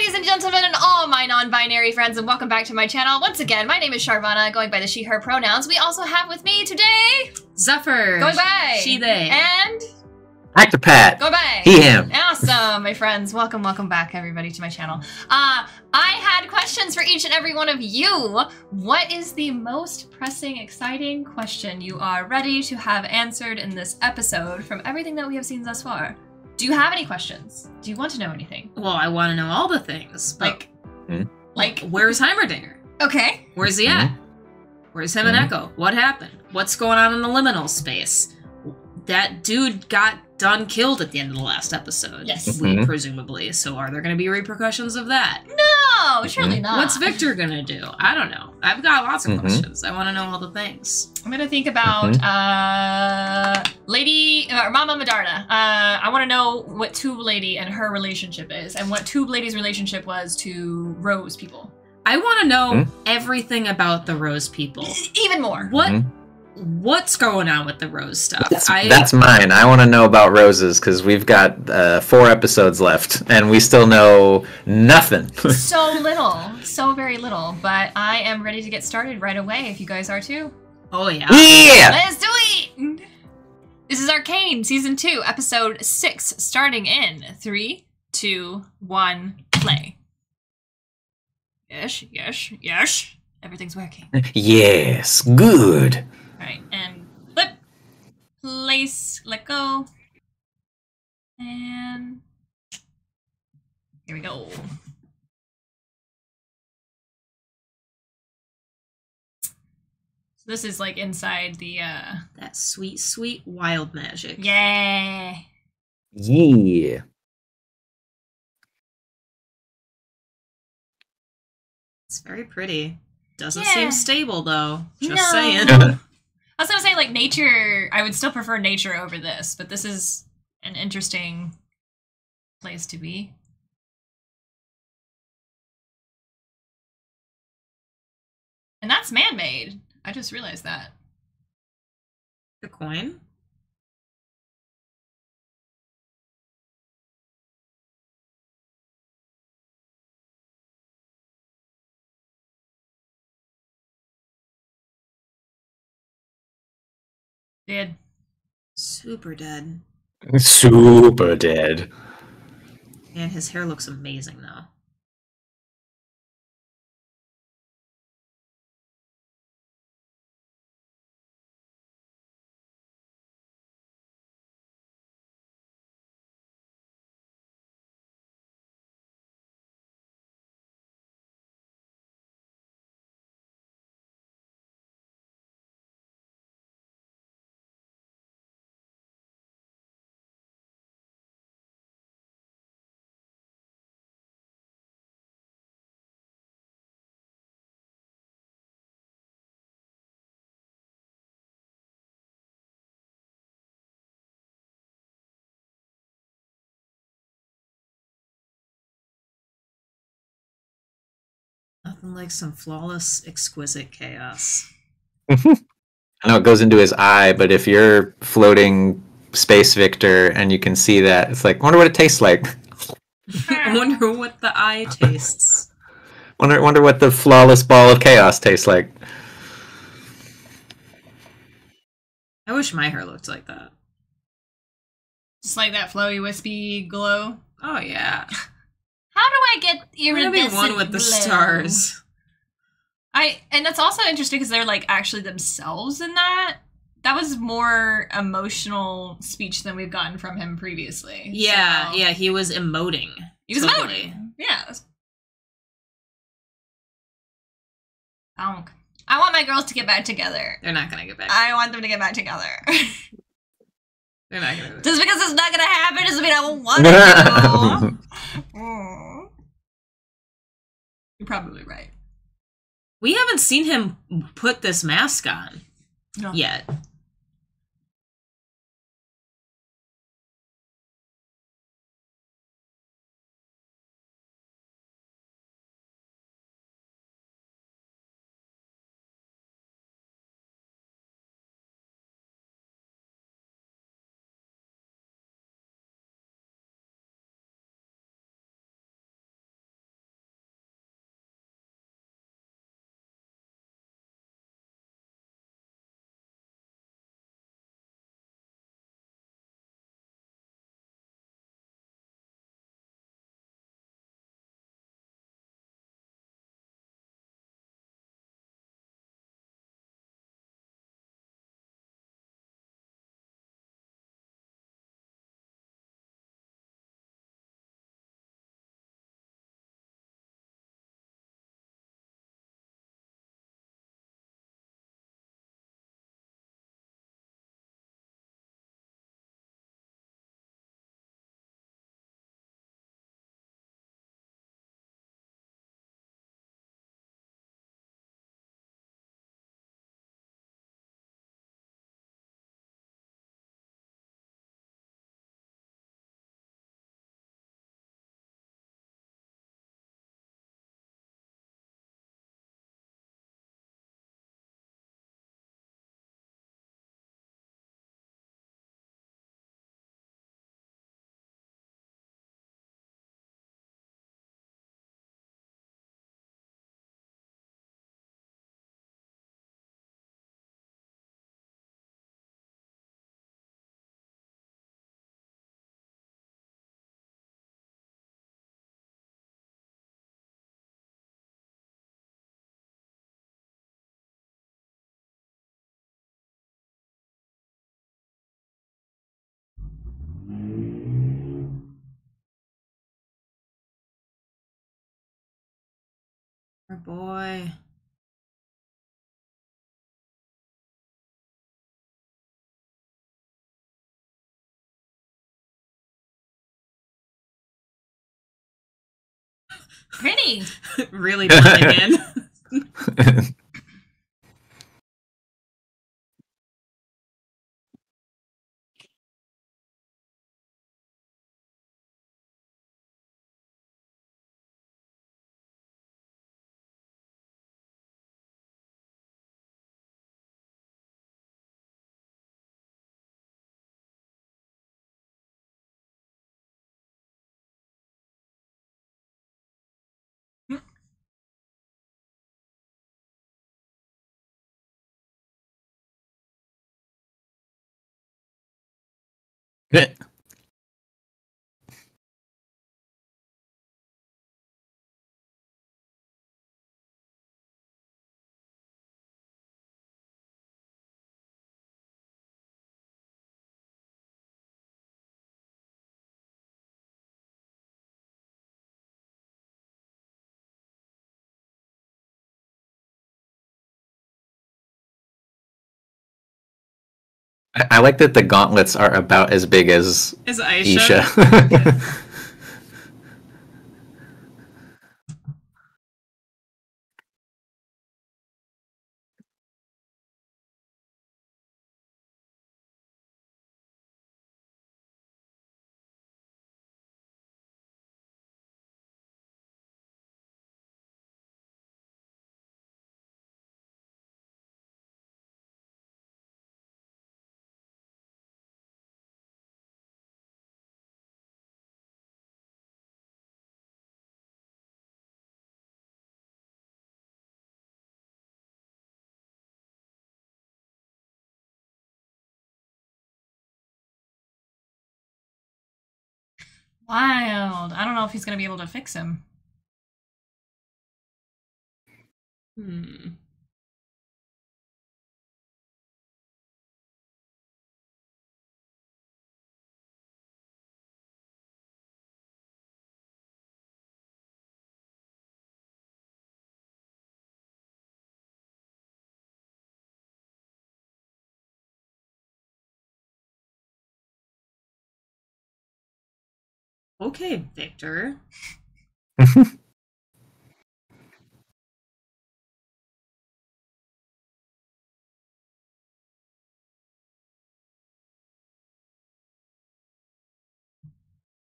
Ladies and gentlemen, and all my non-binary friends, and welcome back to my channel. Once again, my name is Charvana, going by the she, her pronouns. We also have with me today... ZEPHYRR. Going by... She, they. And... ACTORPAT. Go by... He, him. Awesome, my friends. Welcome back, everybody, to my channel. I had questions for each and every one of you. What is the most pressing, exciting question you are ready to have answered in this episode from everything that we have seen thus far? Do you have any questions? Do you want to know anything? Well, I want to know all the things. Like, where's Heimerdinger? Okay. Where's he at? Where's him and Echo? What happened? What's going on in the liminal space? That dude got done killed at the end of the last episode. Yes. Presumably. So are there going to be repercussions of that? No, surely not. What's Victor going to do? I don't know. I've got lots of questions. I want to know all the things. I'm going to think about Mama Medarda. I want to know what Tube Lady and her relationship is, and what Tube Lady's relationship was to Rose people. I want to know everything about the Rose people. Even more. What's going on with the Rose stuff? That's mine. I want to know about Roses, because we've got 4 episodes left, and we still know nothing. So little. So very little. But I am ready to get started right away, if you guys are too. Oh, yeah. Yeah! Let's do it! This is Arcane, Season 2, Episode 6, starting in 3, 2, 1, play. Yes. Everything's working. Yes, good. Alright, and flip, place, let go, and here we go. So this is like inside the, That sweet, sweet wild magic. Yeah. Yeah. It's very pretty. Doesn't seem stable, though. Just No. saying. I was gonna say, like, nature, I would still prefer nature over this, but this is an interesting place to be. And that's man-made. I just realized that. The coin? Dead. Super dead. Super dead. And his hair looks amazing, though. Nothing like some flawless, exquisite chaos. I know it goes into his eye, but if you're floating Space Victor and you can see that, it's like, I wonder what it tastes like. I wonder what the eye tastes. Wonder what the flawless ball of chaos tastes like. I wish my hair looked like that. Just like that flowy, wispy glow. Oh, yeah. How do I get iridescent I'm gonna be one with the glow? stars. And that's also interesting because they're like actually themselves in that. That was more emotional speech than we've gotten from him previously. Yeah, so. yeah, he was emoting. He was totally. emoting. Yeah. I want my girls to get back together. They're not gonna get back. I want them to get back together. They're not gonna. Just because it's not gonna happen doesn't mean I won't want it to. You're probably right. We haven't seen him put this mask on yet. Our boy. Pretty. Really blending in. I like that the gauntlets are about as big as Is Aisha? Isha. Wild. I don't know if he's gonna be able to fix him. Hmm. Okay, Victor.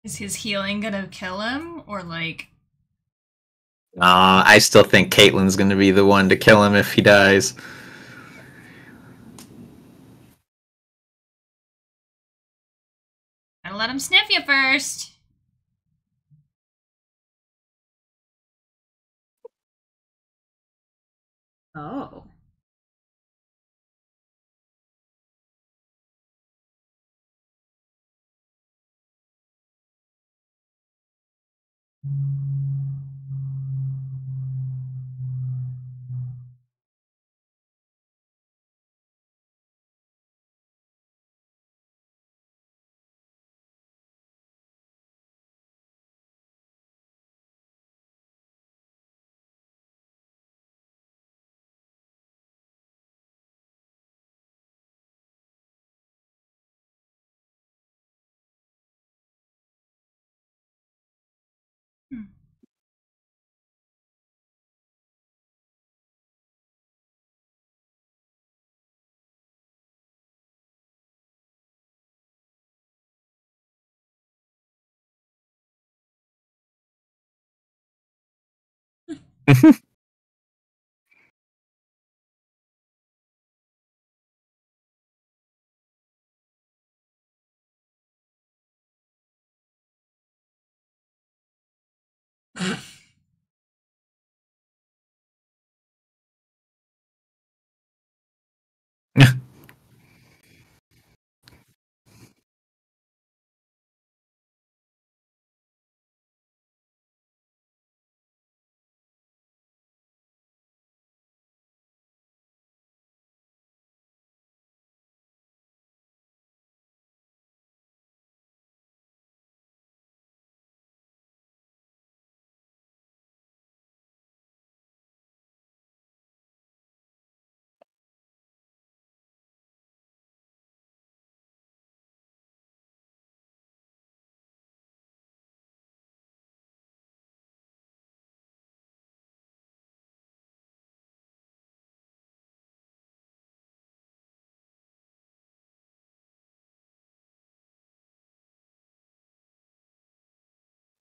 Is his healing gonna kill him, or like? I still think Caitlyn's going to be the one to kill him if he dies. Gotta let him sniff you first. Oh.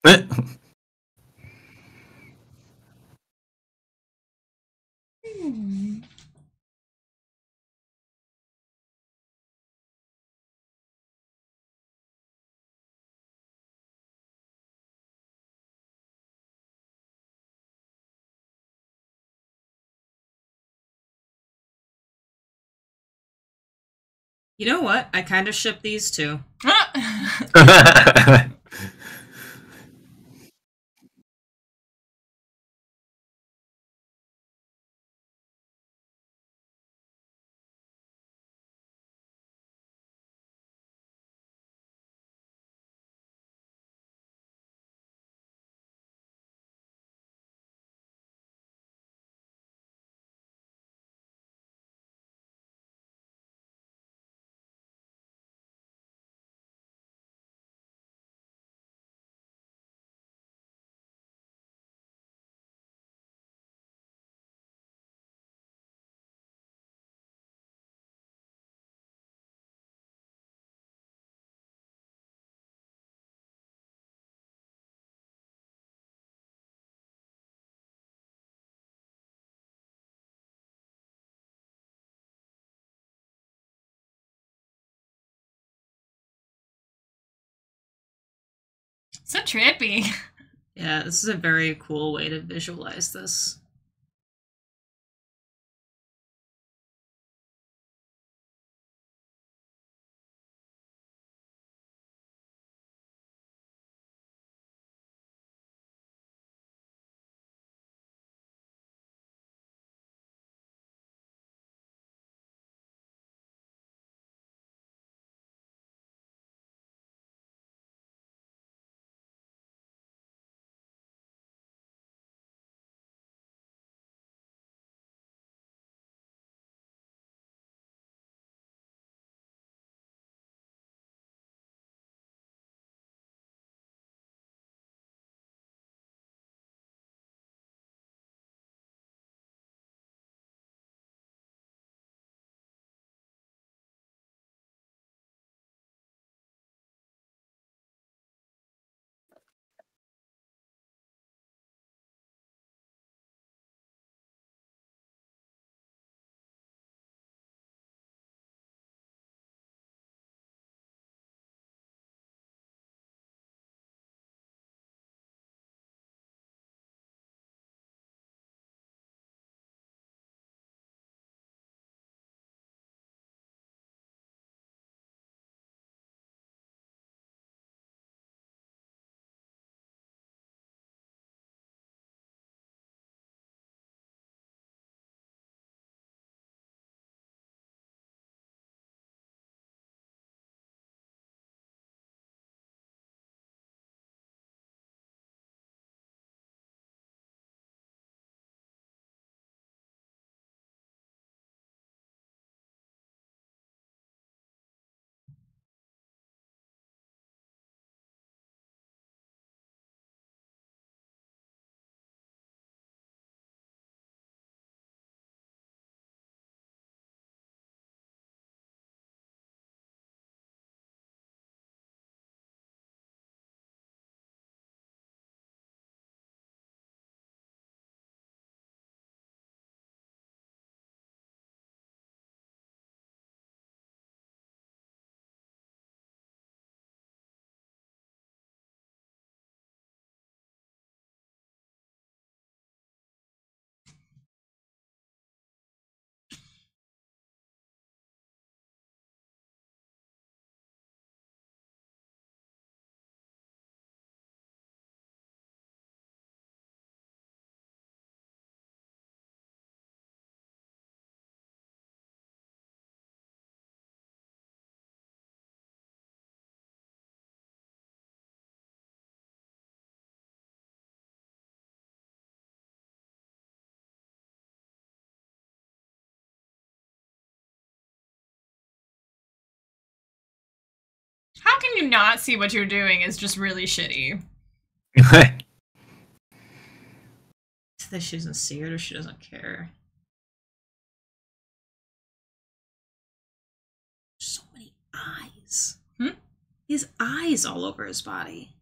Hmm. You know what? I kind of ship these two. So trippy. Yeah, this is a very cool way to visualize this. How can you not see what you're doing is just really shitty? That she doesn't see it or she doesn't care. So many eyes. Hmm? He has eyes all over his body.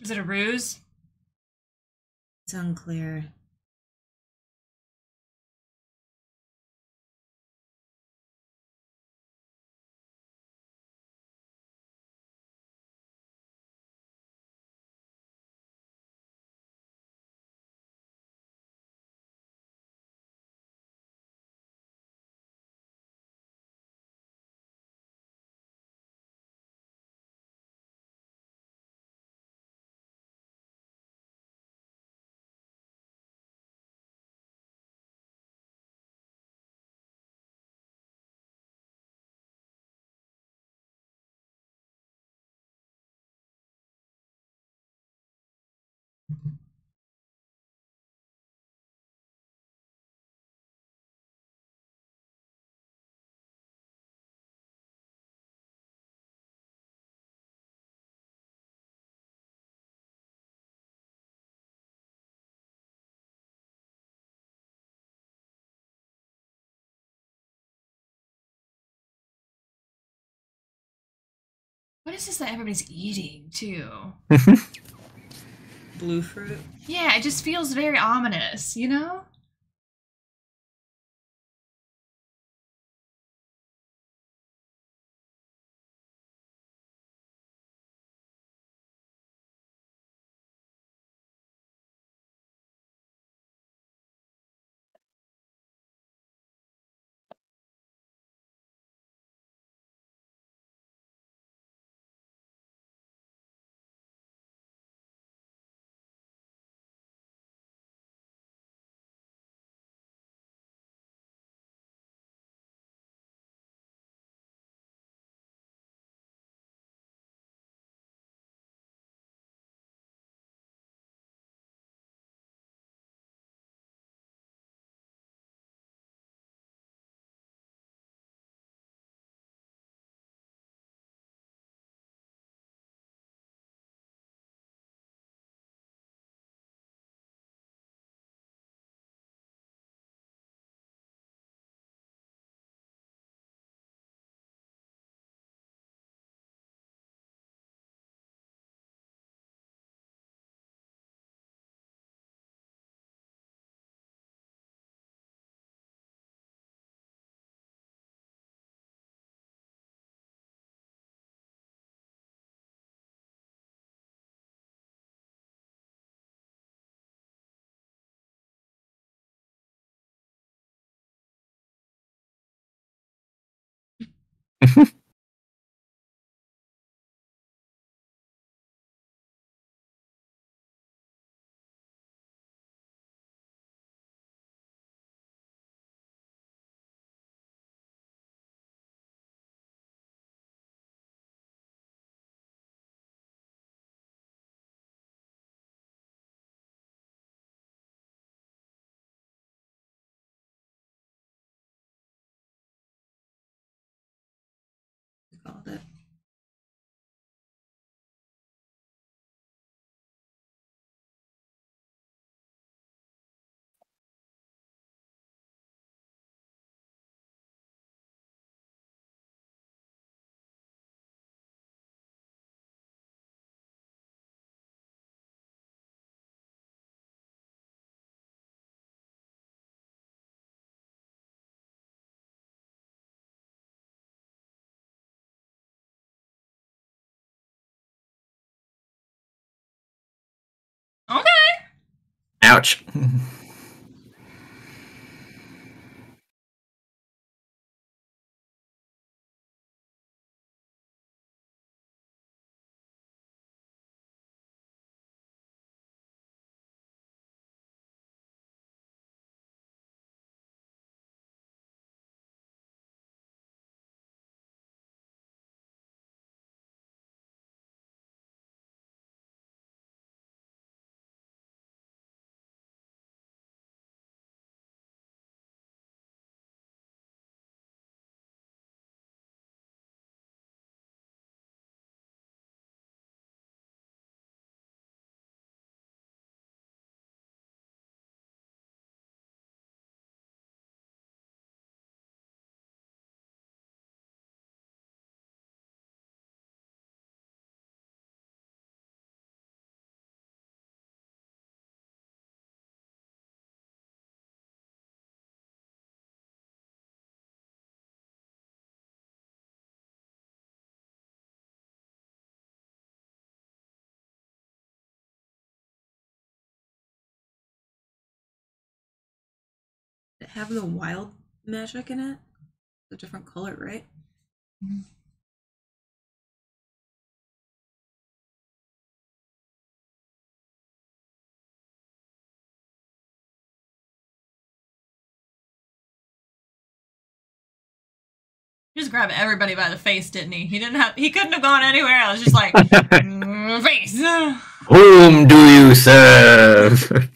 Is it a ruse? It's unclear. What is this that everybody's eating, too? Blue fruit. Yeah, it just feels very ominous, you know? called it. Okay. Ouch. Did it have the wild magic in it? A different color, right? He just grabbed everybody by the face, didn't he? He couldn't have gone anywhere else. Just like face. Whom do you serve?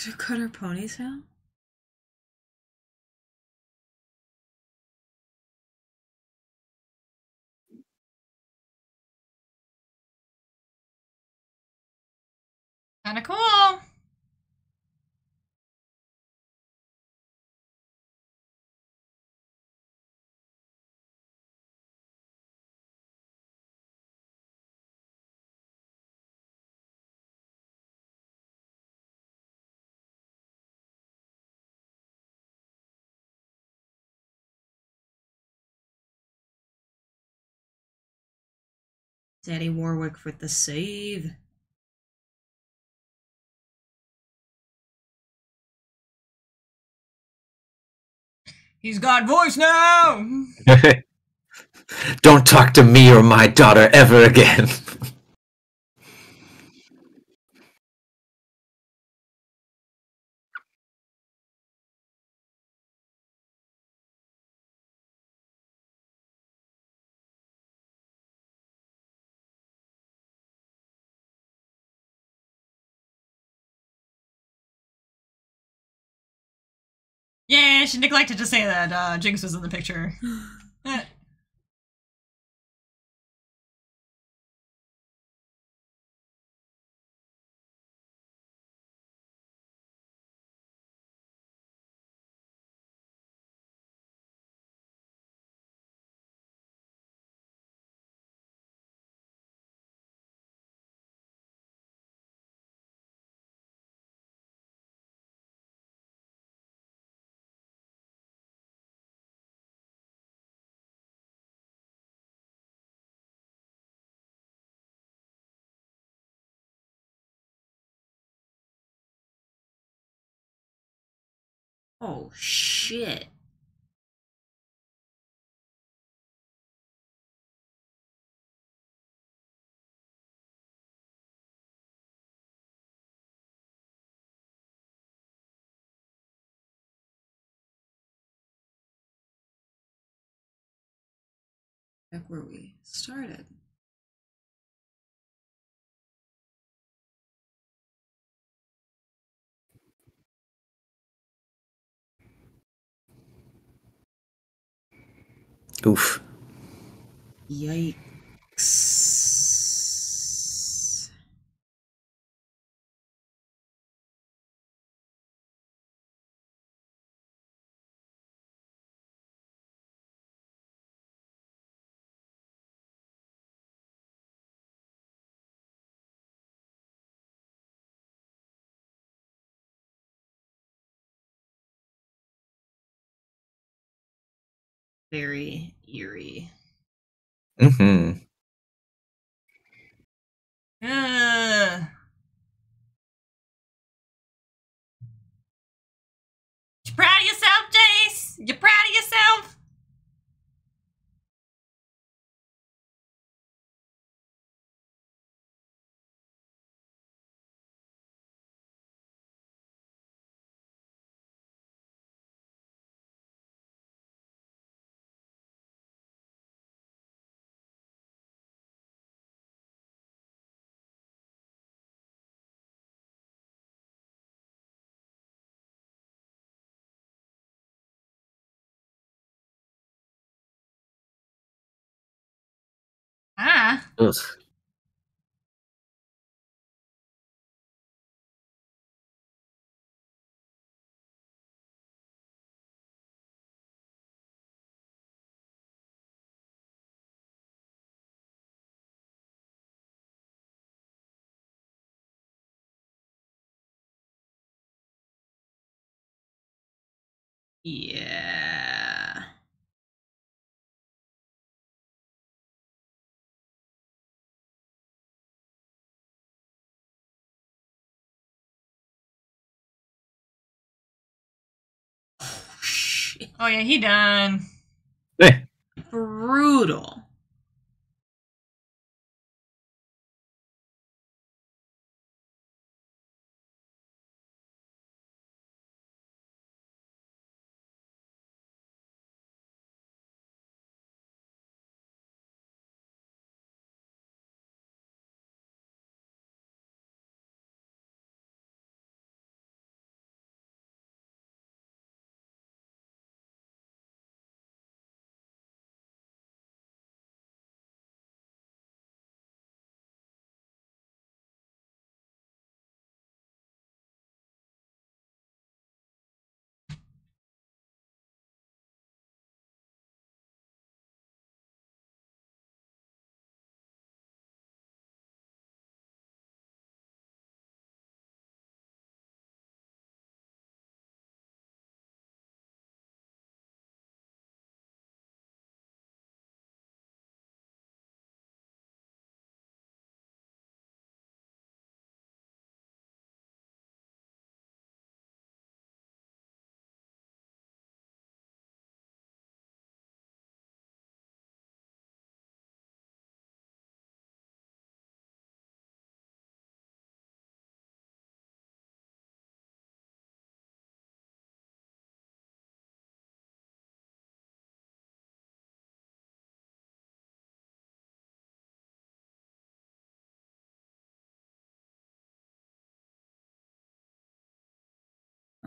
Did it cut her ponytail? Kind of cool. Daddy Warwick with the save. He's got voice now. Don't talk to me or my daughter ever again. Yeah, she neglected to say that Jinx was in the picture. Oh, shit. Back where we started. Oof. Yikes. Very eerie. Mm-hmm. Ugh. You proud of yourself, Jace? You proud of yourself? Ah. Ugh. Yeah. Oh, shit. Oh yeah, he done. Eh. Brutal.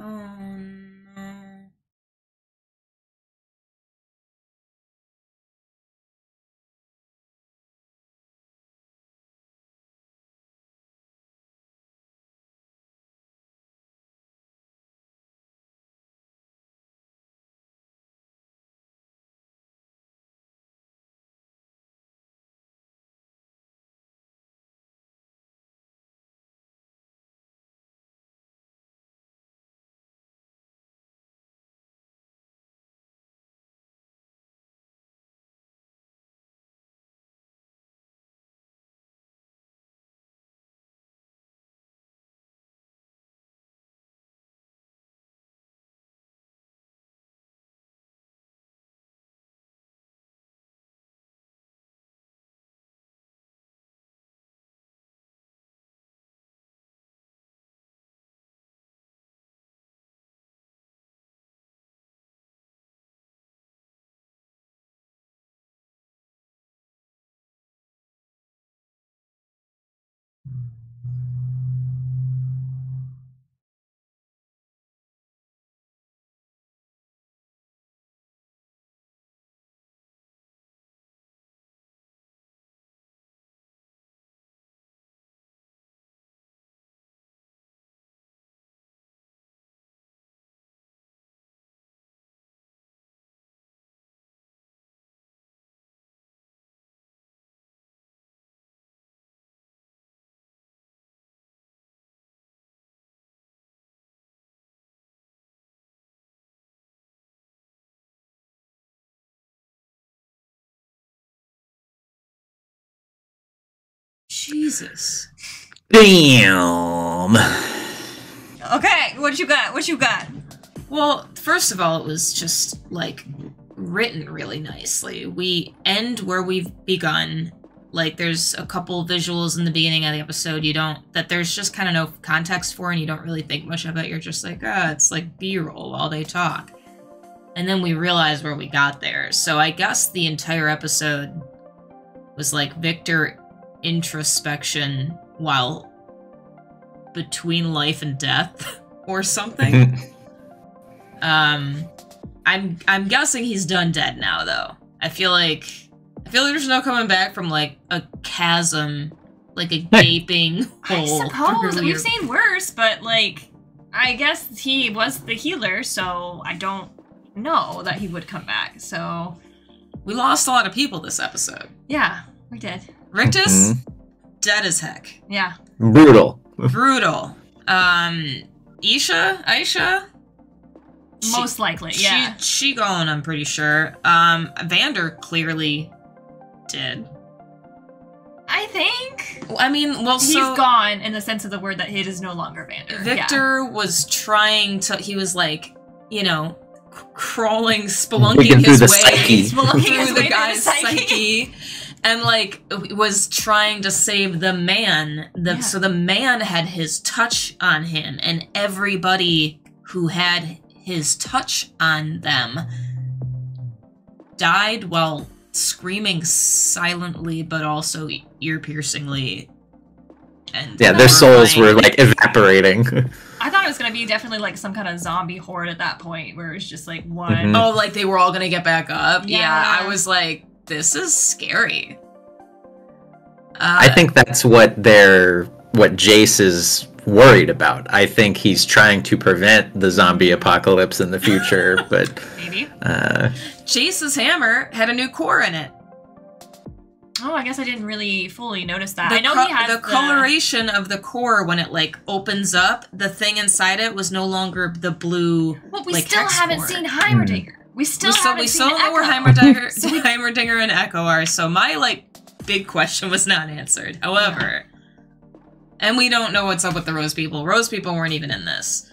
Oh no. Jesus. Damn. Okay, what you got? What you got? Well, first of all, it was just, like, written really nicely. We end where we've begun. Like, there's a couple visuals in the beginning of the episode that there's just kind of no context for, and you don't really think much of it. You're just like, it's like B-roll while they talk. And then we realize where we got there. So I guess the entire episode was like Victor introspection while between life and death or something. I'm guessing he's done dead now, though. I feel like there's no coming back from, like, a chasm, like a gaping hole. I suppose. We've seen worse, but, like, I guess he was the healer, so I don't know that he would come back, so... We lost a lot of people this episode. Yeah, we did. Rictus, dead as heck. Yeah. Brutal. Brutal. Aisha? Most likely, yeah. She gone, I'm pretty sure. Vander clearly did. I think. I mean, well, he's gone in the sense of the word that it is no longer Vander. Victor was trying to. He was like, you know, crawling, spelunking his way through the guy's psyche, and like was trying to save the man. So the man had his touch on him, and everybody who had his touch on them died while screaming silently but also ear-piercingly. And yeah, their souls were like evaporating. I thought it was gonna be definitely like some kind of zombie horde at that point where it was just like one. Oh, like they were all gonna get back up. Yeah, I was like, this is scary. I think that's what Jace is worried about. I think he's trying to prevent the zombie apocalypse in the future, but maybe. Jace's hammer had a new core in it. Oh, I guess I didn't really fully notice that. I know he has the coloration of the core when it like opens up. The thing inside it was no longer the blue. Well, we like, still haven't seen Heimerdinger. We still know where Heimerdinger and Echo are. So my like big question was not answered. However, and we don't know what's up with the Rose people. Rose people weren't even in this.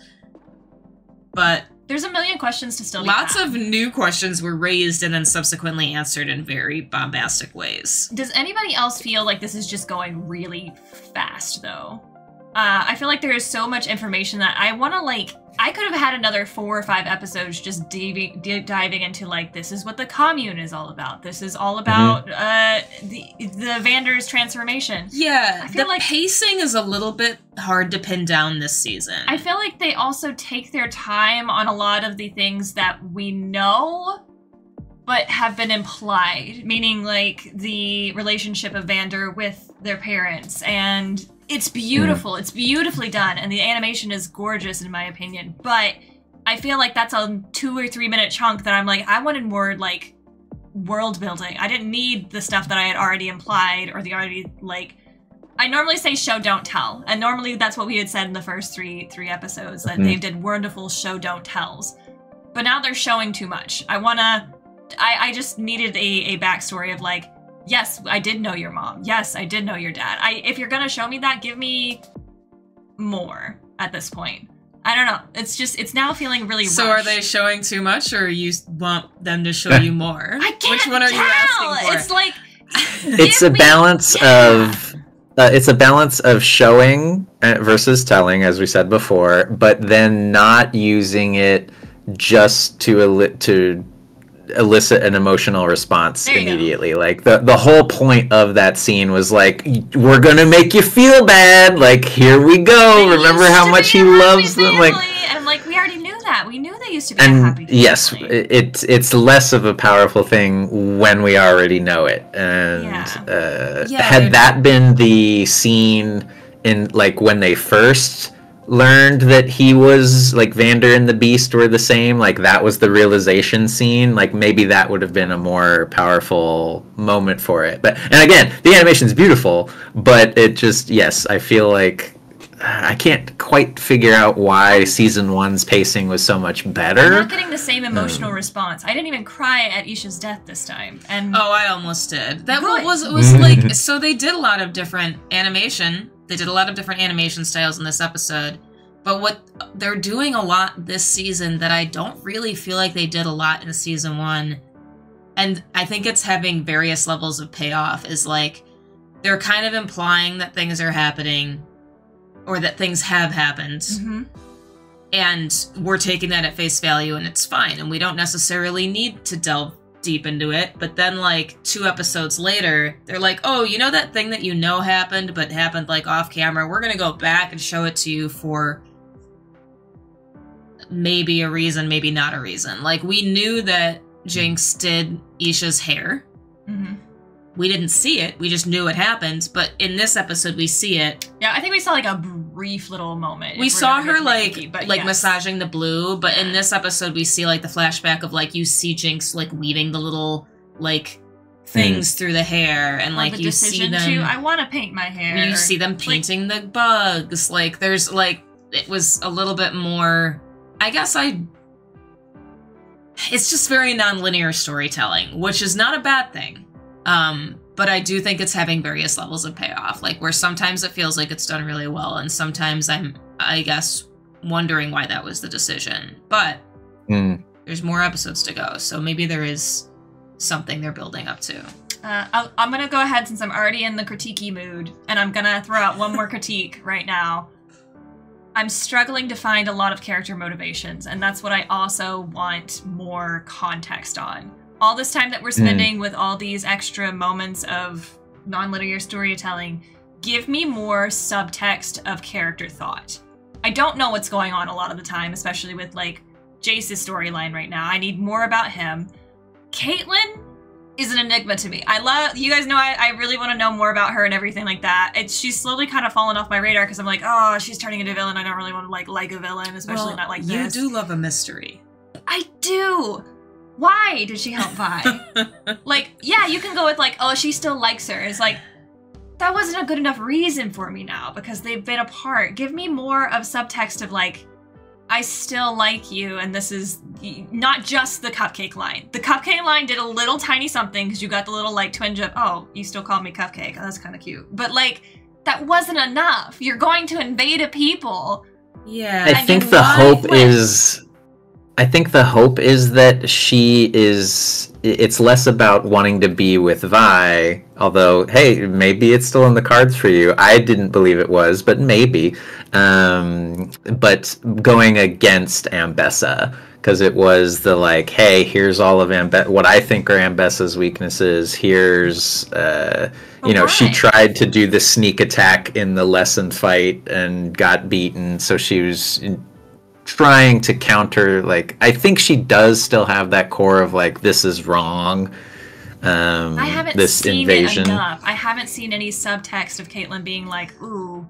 But there's a million questions to still be lots of new questions were raised and then subsequently answered in very bombastic ways. Does anybody else feel like this is just going really fast, though? I feel like there is so much information that I want to, like... I could have had another 4 or 5 episodes just diving into, like, this is what the commune is all about. This is all about the Vander's transformation. Yeah, I feel like pacing is a little bit hard to pin down this season. I feel like they also take their time on a lot of the things that we know, but have been implied. Meaning, like, the relationship of Vander with their parents, and... It's beautiful. It's beautifully done, and the animation is gorgeous in my opinion. But I feel like that's a 2 or 3 minute chunk that I'm like, I wanted more like world building. I didn't need the stuff that I had already implied or the already like. I normally say show don't tell, and normally that's what we had said in the first three episodes that they did wonderful show don't tells. But now they're showing too much. I just needed a backstory of like. Yes, I did know your mom. Yes, I did know your dad. If you're gonna show me that, give me more at this point. I don't know. It's now feeling really rushed. So are they showing too much, or you want them to show you more? I can't Which one are you asking for? It's like... It's a balance of... it's a balance of showing versus telling, as we said before, but then not using it just to elicit an emotional response immediately. Like the whole point of that scene was like, we're gonna make you feel bad, like here we go, remember how much he loves them, like, and I'm like, we already knew that. We knew they used to be a happy family. Yes, it's less of a powerful thing when we already know it. And had that been the scene in like when they first learned that he was like Vander and the Beast were the same, like that was the realization scene, like maybe that would have been a more powerful moment for it. But and again, the animation's beautiful, but it just, yes, I feel like I can't quite figure out why season 1's pacing was so much better. I'm not getting the same emotional response. I didn't even cry at Isha's death this time. And oh, I almost did. That Good. was like, so they did a lot of different animation. They did a lot of different animation styles in this episode. But what they're doing a lot this season that I don't really feel like they did a lot in season 1, and I think it's having various levels of payoff, is like, they're kind of implying that things are happening, or that things have happened, and we're taking that at face value, and it's fine, and we don't necessarily need to delve deep into it. But then, like, 2 episodes later, they're like, oh, you know that thing that you know happened, but happened, like, off camera? We're gonna go back and show it to you for maybe a reason, maybe not a reason. Like, we knew that Jinx did Isha's hair. We didn't see it. We just knew it happened. But in this episode, we see it. Yeah, I think we saw like a brief little moment. We saw her like yes. massaging the blue. But in this episode, we see like the flashback of like you see Jinx like weaving the little like things through the hair, and like you see them. I want to paint my hair. You see them painting the bugs. Like there's like it was a little bit more. I guess it's just very non-linear storytelling, which is not a bad thing. But I do think it's having various levels of payoff, like where sometimes it feels like it's done really well, and sometimes I guess, wondering why that was the decision. But there's more episodes to go, so maybe there is something they're building up to. I'm gonna go ahead, since I'm already in the critiquey mood, and I'm gonna throw out one more critique right now. I'm struggling to find a lot of character motivations, and that's what I also want more context on. All this time that we're spending with all these extra moments of non-linear storytelling, give me more subtext of character thought. I don't know what's going on a lot of the time, especially with like Jace's storyline right now. I need more about him. Caitlyn is an enigma to me. You guys know I really want to know more about her and everything like that. She's slowly kind of fallen off my radar because I'm like, oh, she's turning into a villain. I don't really want to like a villain, especially not like this. You do love a mystery. I do. Why did she help Vi? Like, yeah, you can go with like, oh, she still likes her. It's like, that wasn't a good enough reason for me now because they've been apart. Give me more of subtext of like, I still like you, and this is not just the cupcake line. The cupcake line did a little tiny something because you got the little like twinge of, oh, you still call me cupcake. Oh, that's kind of cute. But like, that wasn't enough. You're going to invade a people. Yeah. I think the hope is that it's less about wanting to be with Vi, although, hey, maybe it's still in the cards for you. I didn't believe it was, but maybe. But going against Ambessa, because it was the like, hey, here's all of what I think are Ambessa's weaknesses. Here's, she tried to do the sneak attack in the lesson fight and got beaten, so she was trying to counter, like, I think she does still have that core of like, this is wrong. I haven't this seen invasion. it enough. I haven't seen any subtext of Caitlyn being like, ooh,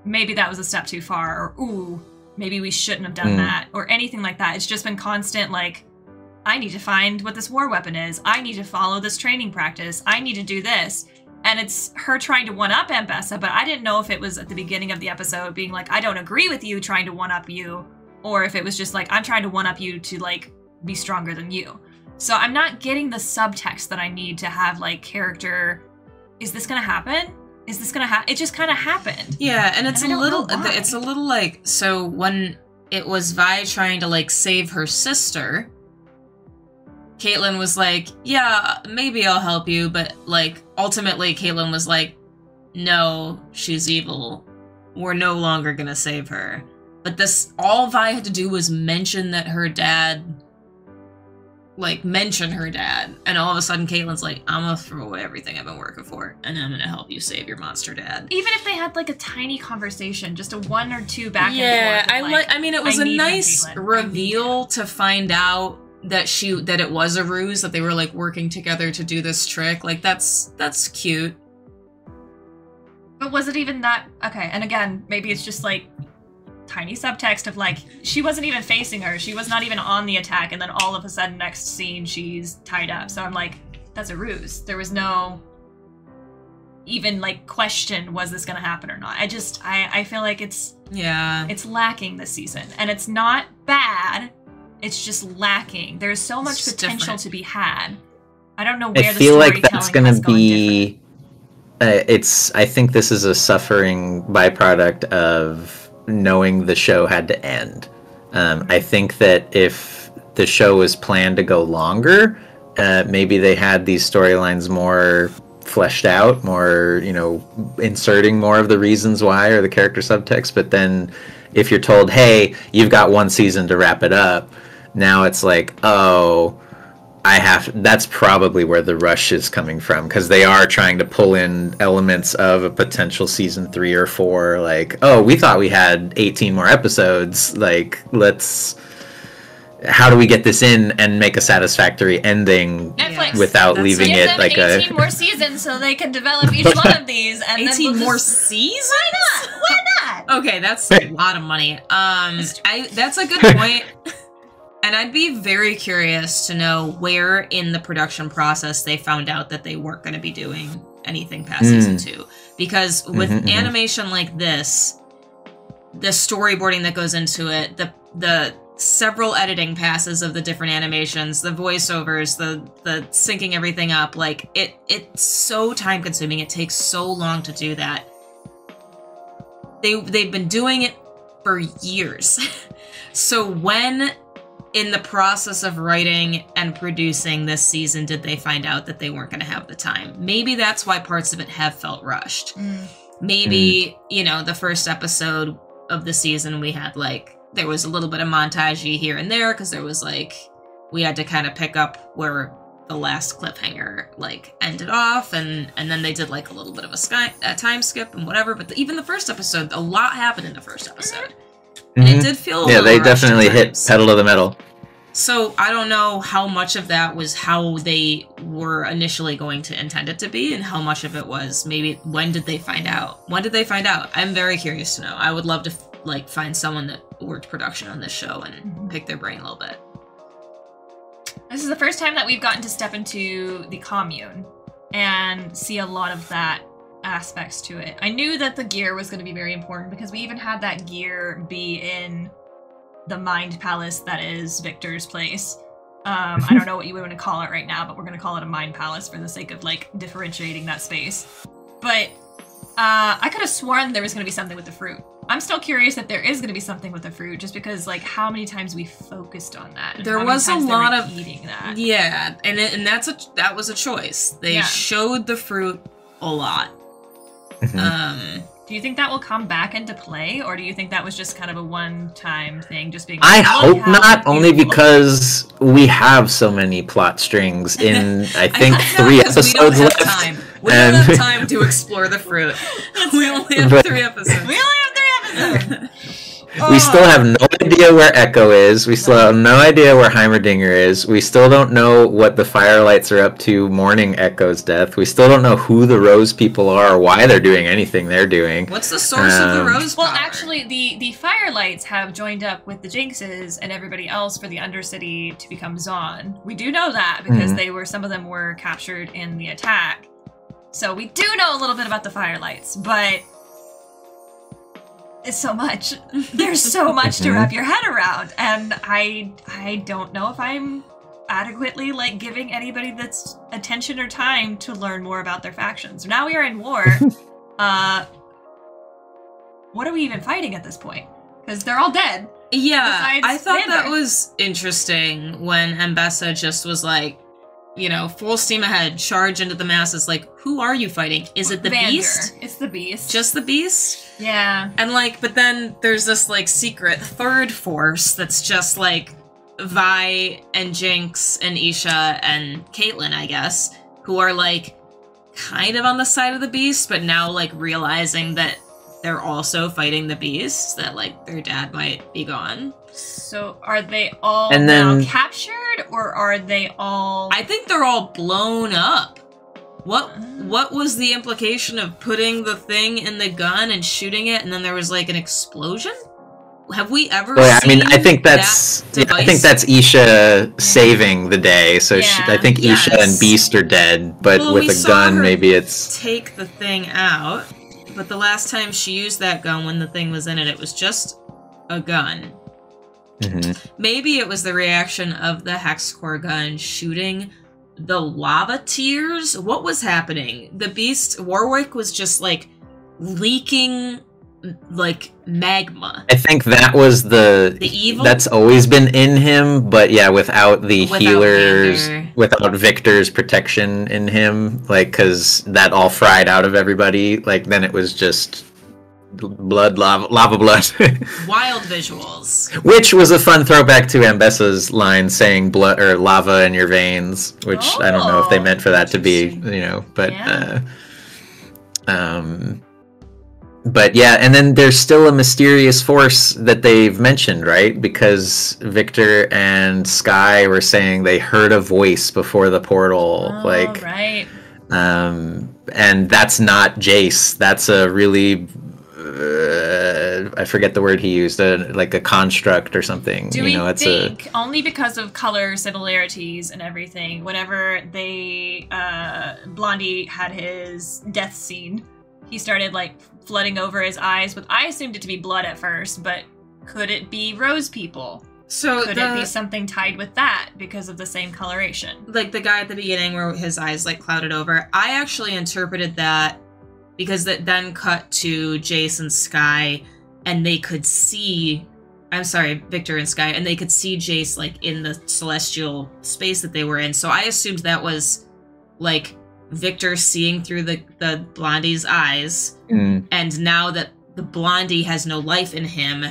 maybe that was a step too far, or ooh, maybe we shouldn't have done that, or anything like that. It's just been constant like, I need to find what this war weapon is. I need to follow this training practice. I need to do this. And it's her trying to one-up Ambessa, but I didn't know if it was at the beginning of the episode being like, I don't agree with you trying to one-up you, or if it was just like, I'm trying to one-up you to like be stronger than you. So I'm not getting the subtext that I need to have like character, is this gonna happen? Is this gonna happen? It just kind of happened. Yeah, and it's a little like, so when it was Vi trying to like save her sister, Caitlyn was like, yeah, maybe I'll help you, but like ultimately Caitlyn was like, no, she's evil. We're no longer gonna save her. But all Vi had to do was mention that her dad, and all of a sudden Caitlyn's like, I'm gonna throw away everything I've been working for, and I'm gonna help you save your monster dad. Even if they had like a tiny conversation, just a 1 or 2 back and forth. Yeah, I mean, it was a nice reveal to find out that it was a ruse, that they were like working together to do this trick. Like that's cute. But was it even that? Okay, and again, maybe it's just like tiny subtext of like, she wasn't even facing her, she was not even on the attack, and then all of a sudden next scene she's tied up. So I'm like, that's a ruse. There was no, even like question, was this gonna happen or not? I feel like it's lacking this season, and it's not bad, it's just lacking. There's so much potential to be had. I don't know where I feel like that's gonna be I think this is a suffering byproduct of knowing the show had to end. I think that if the show was planned to go longer, maybe they had these storylines more fleshed out, more, you know, inserting more of the reasons why or the character subtext. But then if you're told, hey, you've got one season to wrap it up, now it's like, oh, that's probably where the rush is coming from, because they are trying to pull in elements of a potential season 3 or 4. Like, oh, we thought we had 18 more episodes. Like, how do we get this in and make a satisfactory ending Netflix, without leaving it like 18 more seasons so they can develop each one of these. And 18 more seasons? Why not? Okay, that's a lot of money. That's a good point. And I'd be very curious to know where in the production process they found out that they weren't going to be doing anything past season 2. Because with animation like this, the storyboarding that goes into it, the several editing passes of the different animations, the voiceovers, the syncing everything up, like, it's so time consuming. It takes so long to do that. They've been doing it for years. So when in the process of writing and producing this season did they find out that they weren't going to have the time? Maybe that's why parts of it have felt rushed. Maybe, you know, the first episode of the season we had, like, there was a little bit of montage-y here and there, because there was, like, we had to kind of pick up where the last cliffhanger, like, ended off, and then they did, like, a little bit of a time skip and whatever, but even the first episode, a lot happened in the first episode. And it did feel a little they rushed definitely at hit times. pedal to the metal. So I don't know how much of that was how they were initially going to intend it to be, and how much of it was maybe when did they find out? When did they find out? I'm very curious to know. I would love to like find someone that worked production on this show and pick their brain a little bit. This is the first time that we've gotten to step into the commune and see a lot of that aspects to it. I knew that the gear was going to be very important, because we even had that gear be in the Mind Palace that is Victor's place. I don't know what you would want to call it right now, but we're going to call it a Mind Palace for the sake of, like, differentiating that space. But I could have sworn there was going to be something with the fruit. I'm still curious if there is going to be something with the fruit, just because, like, how many times we focused on that. There was a lot of eating that. Yeah, and that was a choice. They showed the fruit a lot. Do you think that will come back into play, or do you think that was just kind of a one-time thing, just being? I hope not, only because we have so many plot strings in, I think, 3 episodes left. We don't have time to explore the fruit. We only have 3 episodes. We still have no idea where Echo is. We still have no idea where Heimerdinger is. We still don't know what the Firelights are up to mourning Echo's death. We still don't know who the Rose people are or why they're doing anything they're doing. What's the source of the Rose power? Well, actually, the Firelights have joined up with the Jinxes and everybody else for the Undercity to become Zaun. We do know that, because some of them were captured in the attack. So we do know a little bit about the Firelights, but it's so much. There's so much to wrap your head around, and I don't know if I'm adequately, like, giving anybody that's attention or time to learn more about their factions. Now we are in war. What are we even fighting at this point? Because they're all dead. Yeah, I thought that was interesting when Mbessa just was like, you know, full steam ahead, charge into the masses. Like, who are you fighting? Is it the Beast? It's the Beast. Just the Beast? Yeah. And, like, but then there's this, like, secret third force that's just, like, Vi and Jinx and Isha and Caitlyn, I guess, who are, like, kind of on the side of the Beast, but now, like, realizing that they're also fighting the Beast, that, like, their dad might be gone. So are they all now captured, or are they all... I think they're all blown up. What was the implication of putting the thing in the gun and shooting it, and then there was, like, an explosion? have we ever Well, yeah, I seen mean, I think that's Isha saving the day. So I think Isha and Beast are dead, but with a gun, maybe it's take the thing out. But the last time she used that gun, when the thing was in it, it was just a gun. Maybe it was the reaction of the hex core gun shooting the lava tears. What was happening? The Beast Warwick was just like leaking like magma. I think that was the evil that's always been in him, but yeah, without the healers, without Victor's protection in him, like, because that all fried out of everybody. Like, then it was just blood, lava blood. Wild visuals. Which was a fun throwback to Ambessa's line saying blood or lava in your veins, which I don't know if they meant for that to be, you know, but but yeah, and then there's still a mysterious force that they've mentioned, right? Because Victor and Sky were saying they heard a voice before the portal, right. And that's not Jace. That's a really I forget the word he used, like a construct or something. Do we think, only because of color similarities and everything, whenever they, Blondie had his death scene, he started, like, flooding over his eyes with, I assumed it to be blood at first, but could it be rose people? So could it be something tied with that because of the same coloration? Like the guy at the beginning where his eyes, like, clouded over, I actually interpreted that because that then cut to Jace and Sky, and they could see, I'm sorry, Victor and Sky, and they could see Jace, like, in the celestial space that they were in. So I assumed that was, like, Victor seeing through the Blondie's eyes, and now that the Blondie has no life in him,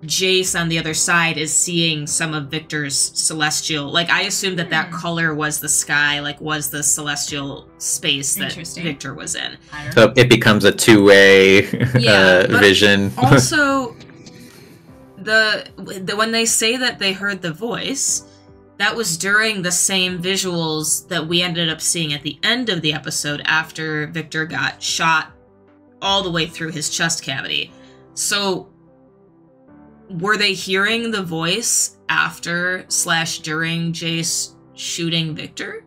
Jace on the other side is seeing some of Victor's celestial. Like, I assumed that color was the sky, like, was the celestial space that Victor was in. So it becomes a two-way vision. Also, when they say that they heard the voice, that was during the same visuals that we ended up seeing at the end of the episode after Victor got shot all the way through his chest cavity. So were they hearing the voice after / during Jace shooting Victor?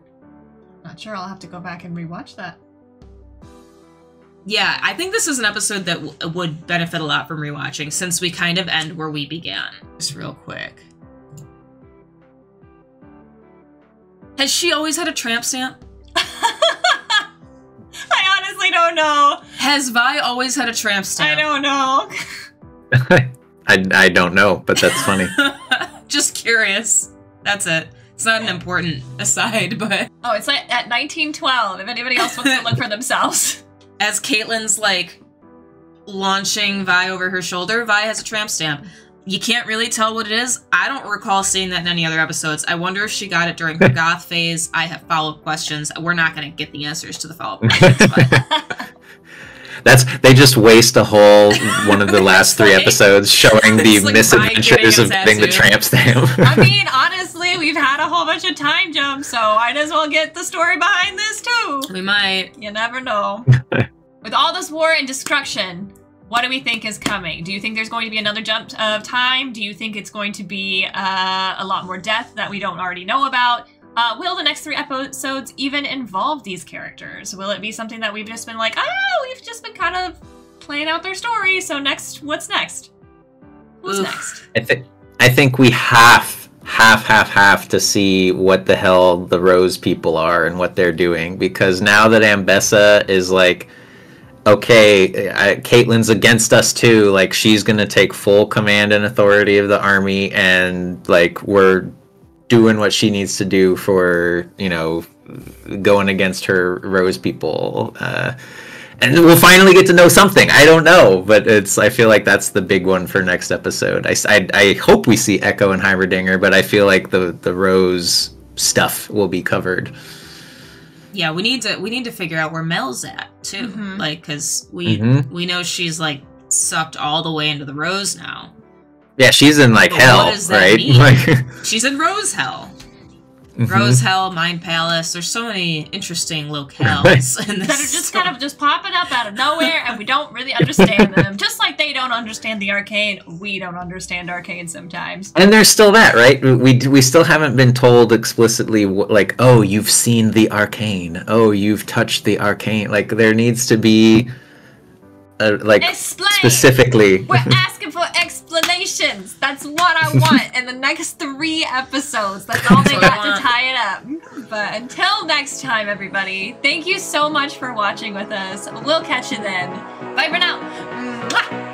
Not sure. I'll have to go back and rewatch that. Yeah, I think this is an episode that would benefit a lot from rewatching, since we kind of end where we began. Just real quick. Has she always had a tramp stamp? I honestly don't know. Has Vi always had a tramp stamp? I don't know. I don't know, but that's funny. Just curious. That's it. It's not an important aside, but... Oh, it's like at 1912, if anybody else wants to look for themselves. As Caitlyn's, like, launching Vi over her shoulder, Vi has a tramp stamp. You can't really tell what it is. I don't recall seeing that in any other episodes. I wonder if she got it during her goth phase. I have follow-up questions. We're not going to get the answers to the follow-up questions, but... They just waste a whole one of the last 3 episodes showing the like misadventures of getting the tramp stamp. I mean, honestly, we've had a whole bunch of time jumps, so might as well get the story behind this too. We might. You never know. With all this war and destruction, what do we think is coming? Do you think there's going to be another jump of time? Do you think it's going to be a lot more death that we don't already know about? Will the next 3 episodes even involve these characters? Will it be something that we've just been like, oh, we've just been kind of playing out their story, so next, what's next? Who's next? I think we have to see what the hell the Rose people are and what they're doing, because now that Ambessa is like, okay, Caitlyn's against us too, like, she's gonna take full command and authority of the army, and, like, we're doing what she needs to do for, you know, going against her Rose people. And we'll finally get to know something. I don't know, but I feel like that's the big one for next episode. I hope we see Echo and Heimerdinger, but I feel like the Rose stuff will be covered. Yeah, we need to figure out where Mel's at too. Like, because we know she's, like, sucked all the way into the Rose now. Yeah, she's in, like, hell, right? Like, she's in Rose hell. Rose Hell, Mind Palace. There's so many interesting locales in this that are just kind of just popping up out of nowhere, and we don't really understand them. Just like they don't understand the Arcane, we don't understand Arcane sometimes. And there's still that, right? We still haven't been told explicitly, like, oh, you've seen the Arcane. Oh, you've touched the Arcane. Like, there needs to be, like, Explain. Specifically. We're asking for explanations. That's what I want in the next 3 episodes. That's all they got to tie it up. But until next time, everybody, thank you so much for watching with us. We'll catch you then. Bye for now. Mwah!